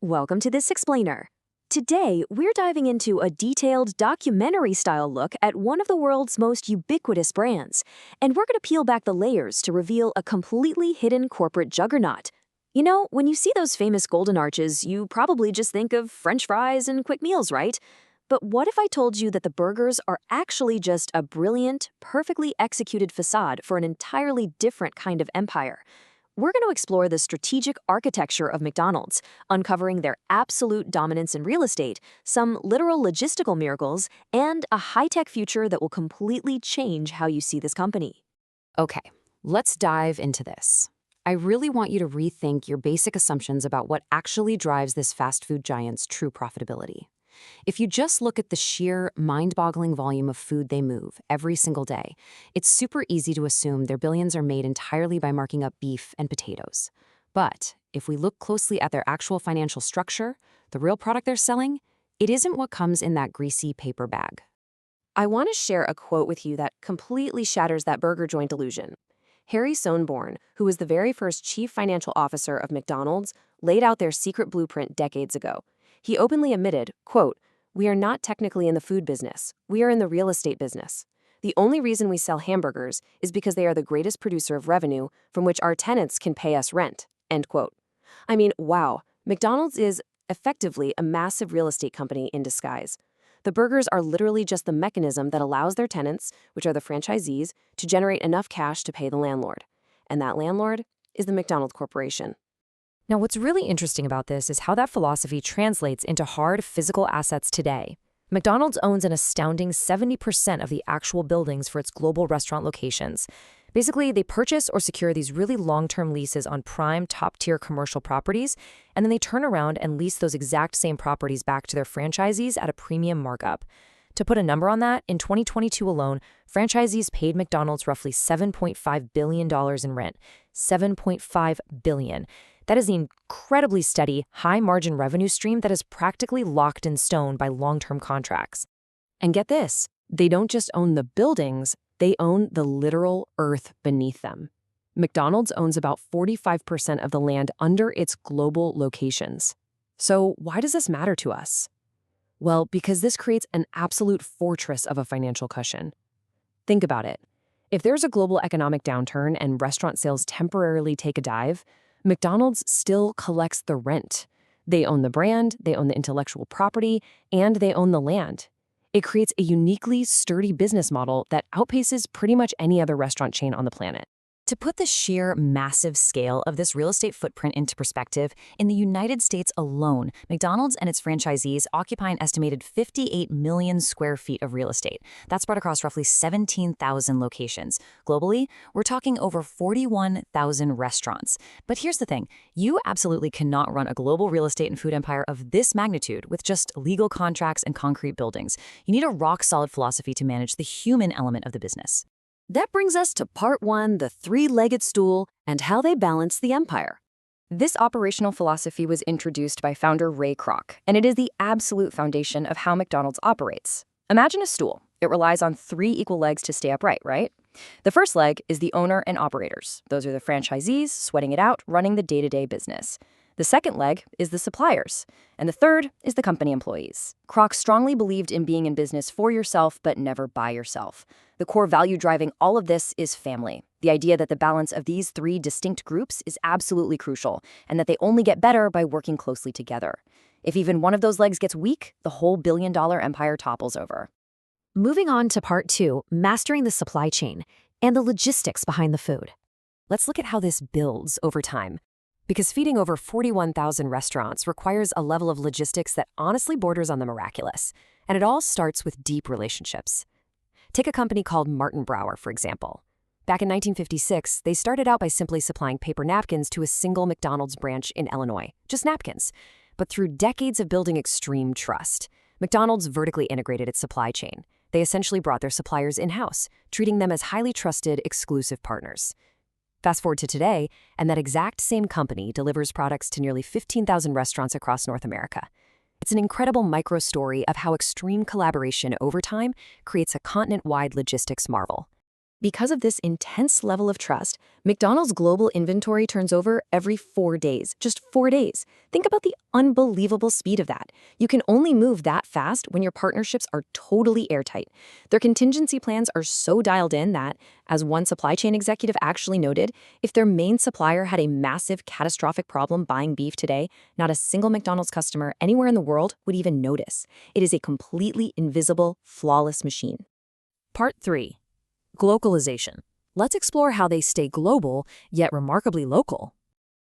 Welcome to This Explainer. Today, we're diving into a detailed documentary-style look at one of the world's most ubiquitous brands, and we're going to peel back the layers to reveal a completely hidden corporate juggernaut. You know, when you see those famous golden arches, you probably just think of French fries and quick meals, right? But what if I told you that the burgers are actually just a brilliant, perfectly executed facade for an entirely different kind of empire? We're going to explore the strategic architecture of McDonald's, uncovering their absolute dominance in real estate, some literal logistical miracles, and a high-tech future that will completely change how you see this company. Okay, let's dive into this. I really want you to rethink your basic assumptions about what actually drives this fast food giant's true profitability. If you just look at the sheer, mind-boggling volume of food they move every single day, it's super easy to assume their billions are made entirely by marking up beef and potatoes. But if we look closely at their actual financial structure, the real product they're selling, it isn't what comes in that greasy paper bag. I want to share a quote with you that completely shatters that burger joint illusion. Harry Sonborn, who was the very first chief financial officer of McDonald's, laid out their secret blueprint decades ago. He openly admitted, quote, "We are not technically in the food business. We are in the real estate business. The only reason we sell hamburgers is because they are the greatest producer of revenue from which our tenants can pay us rent." End quote. I mean, wow, McDonald's is effectively a massive real estate company in disguise. The burgers are literally just the mechanism that allows their tenants, which are the franchisees, to generate enough cash to pay the landlord. And that landlord is the McDonald's Corporation. Now, what's really interesting about this is how that philosophy translates into hard physical assets today. McDonald's owns an astounding 70% of the actual buildings for its global restaurant locations. Basically, they purchase or secure these really long-term leases on prime, top-tier commercial properties, and then they turn around and lease those exact same properties back to their franchisees at a premium markup. To put a number on that, in 2022 alone, franchisees paid McDonald's roughly $7.5 billion in rent. $7.5 billion. That is the incredibly steady, high-margin revenue stream that is practically locked in stone by long-term contracts. And get this, they don't just own the buildings, they own the literal earth beneath them. McDonald's owns about 45% of the land under its global locations. So why does this matter to us? Well, because this creates an absolute fortress of a financial cushion. Think about it. If there's a global economic downturn and restaurant sales temporarily take a dive, McDonald's still collects the rent. They own the brand, they own the intellectual property, and they own the land. It creates a uniquely sturdy business model that outpaces pretty much any other restaurant chain on the planet. To put the sheer massive scale of this real estate footprint into perspective, in the United States alone, McDonald's and its franchisees occupy an estimated 58 million square feet of real estate. That's spread across roughly 17,000 locations. Globally, we're talking over 41,000 restaurants. But here's the thing, you absolutely cannot run a global real estate and food empire of this magnitude with just legal contracts and concrete buildings. You need a rock-solid philosophy to manage the human element of the business. That brings us to part one, the three-legged stool, and how they balance the empire. This operational philosophy was introduced by founder Ray Kroc, and it is the absolute foundation of how McDonald's operates. Imagine a stool. It relies on three equal legs to stay upright, right? The first leg is the owner and operators. Those are the franchisees, sweating it out, running the day-to-day business. The second leg is the suppliers, and the third is the company employees. Kroc strongly believed in being in business for yourself, but never by yourself. The core value driving all of this is family. The idea that the balance of these three distinct groups is absolutely crucial, and that they only get better by working closely together. If even one of those legs gets weak, the whole billion-dollar empire topples over. Moving on to part two, mastering the supply chain and the logistics behind the food. Let's look at how this builds over time. Because feeding over 41,000 restaurants requires a level of logistics that honestly borders on the miraculous. And it all starts with deep relationships. Take a company called Martin Brower, for example. Back in 1956, they started out by simply supplying paper napkins to a single McDonald's branch in Illinois. Just napkins. But through decades of building extreme trust, McDonald's vertically integrated its supply chain. They essentially brought their suppliers in-house, treating them as highly trusted, exclusive partners. Fast forward to today, and that exact same company delivers products to nearly 15,000 restaurants across North America. It's an incredible micro-story of how extreme collaboration over time creates a continent-wide logistics marvel. Because of this intense level of trust, McDonald's global inventory turns over every 4 days, just 4 days. Think about the unbelievable speed of that. You can only move that fast when your partnerships are totally airtight. Their contingency plans are so dialed in that, as one supply chain executive actually noted, if their main supplier had a massive catastrophic problem buying beef today, not a single McDonald's customer anywhere in the world would even notice. It is a completely invisible, flawless machine. Part 3. Glocalization. Let's explore how they stay global, yet remarkably local.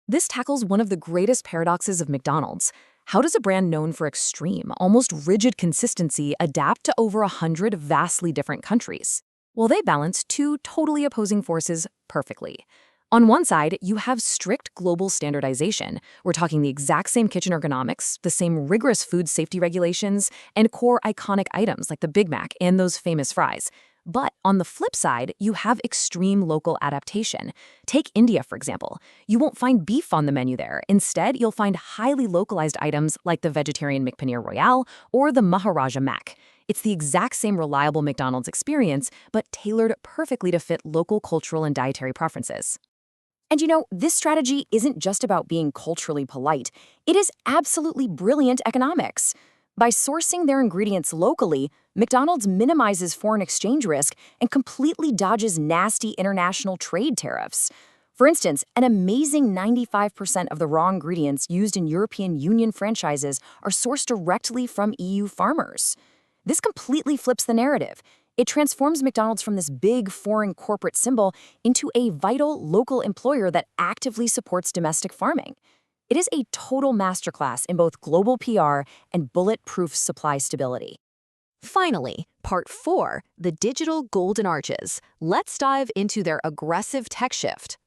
This tackles one of the greatest paradoxes of McDonald's. How does a brand known for extreme, almost rigid consistency adapt to over 100 vastly different countries? Well, they balance two totally opposing forces perfectly. On one side, you have strict global standardization. We're talking the exact same kitchen ergonomics, the same rigorous food safety regulations, and core iconic items like the Big Mac and those famous fries. But on the flip side, you have extreme local adaptation. Take India, for example. You won't find beef on the menu there. Instead, you'll find highly localized items like the vegetarian McPaneer Royale or the Maharaja Mac. It's the exact same reliable McDonald's experience, but tailored perfectly to fit local cultural and dietary preferences. And this strategy isn't just about being culturally polite. It is absolutely brilliant economics. By sourcing their ingredients locally, McDonald's minimizes foreign exchange risk and completely dodges nasty international trade tariffs. For instance, an amazing 95% of the raw ingredients used in European Union franchises are sourced directly from EU farmers. This completely flips the narrative. It transforms McDonald's from this big foreign corporate symbol into a vital local employer that actively supports domestic farming. It is a total masterclass in both global PR and bulletproof supply stability. Finally, Part 4, the digital golden arches. Let's dive into their aggressive tech shift.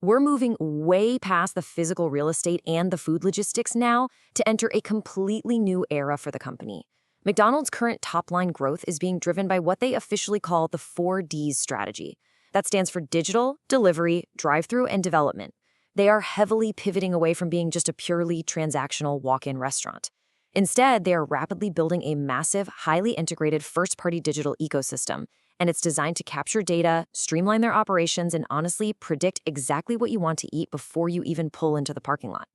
We're moving way past the physical real estate and the food logistics now to enter a completely new era for the company. McDonald's current top-line growth is being driven by what they officially call the 4Ds strategy. That stands for digital, delivery, drive-through, and development. They are heavily pivoting away from being just a purely transactional walk-in restaurant. Instead, they are rapidly building a massive, highly integrated first-party digital ecosystem, and it's designed to capture data, streamline their operations, and honestly predict exactly what you want to eat before you even pull into the parking lot.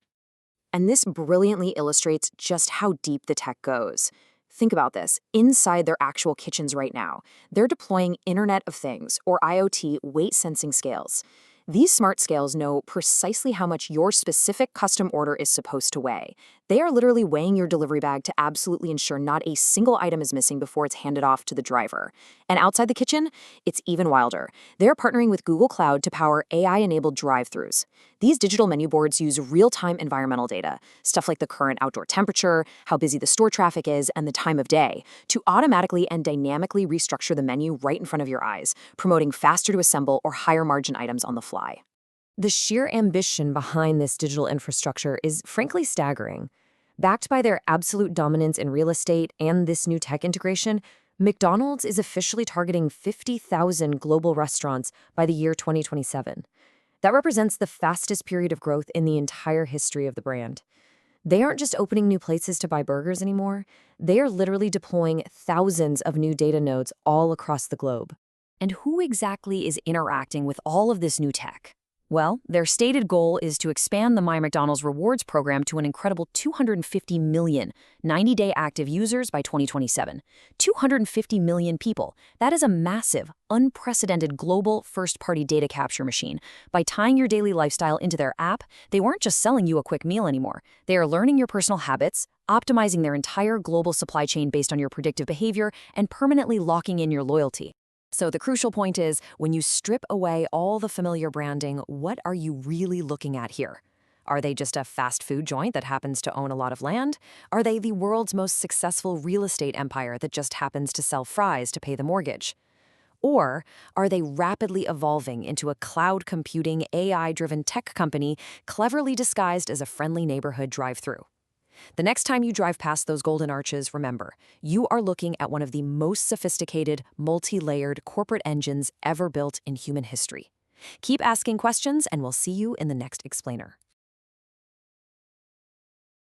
And this brilliantly illustrates just how deep the tech goes. Think about this. Inside their actual kitchens right now, they're deploying Internet of Things, or IoT, weight-sensing scales. These smart scales know precisely how much your specific custom order is supposed to weigh. They are literally weighing your delivery bag to absolutely ensure not a single item is missing before it's handed off to the driver. And outside the kitchen, it's even wilder. They're partnering with Google Cloud to power AI-enabled drive-thrus. These digital menu boards use real-time environmental data, stuff like the current outdoor temperature, how busy the store traffic is, and the time of day, to automatically and dynamically restructure the menu right in front of your eyes, promoting faster-to-assemble or higher-margin items on the fly. The sheer ambition behind this digital infrastructure is frankly staggering. Backed by their absolute dominance in real estate and this new tech integration, McDonald's is officially targeting 50,000 global restaurants by the year 2027. That represents the fastest period of growth in the entire history of the brand. They aren't just opening new places to buy burgers anymore. They are literally deploying thousands of new data nodes all across the globe. And who exactly is interacting with all of this new tech? Well, their stated goal is to expand the My McDonald's Rewards program to an incredible 250 million 90-day active users by 2027. 250 million people. That is a massive, unprecedented global first-party data capture machine. By tying your daily lifestyle into their app, they weren't just selling you a quick meal anymore. They are learning your personal habits, optimizing their entire global supply chain based on your predictive behavior, and permanently locking in your loyalty. So the crucial point is, when you strip away all the familiar branding, what are you really looking at here? Are they just a fast food joint that happens to own a lot of land? Are they the world's most successful real estate empire that just happens to sell fries to pay the mortgage? Or are they rapidly evolving into a cloud computing, AI-driven tech company cleverly disguised as a friendly neighborhood drive-thru? The next time you drive past those golden arches, remember, you are looking at one of the most sophisticated, multi-layered corporate engines ever built in human history. Keep asking questions, and we'll see you in the next explainer.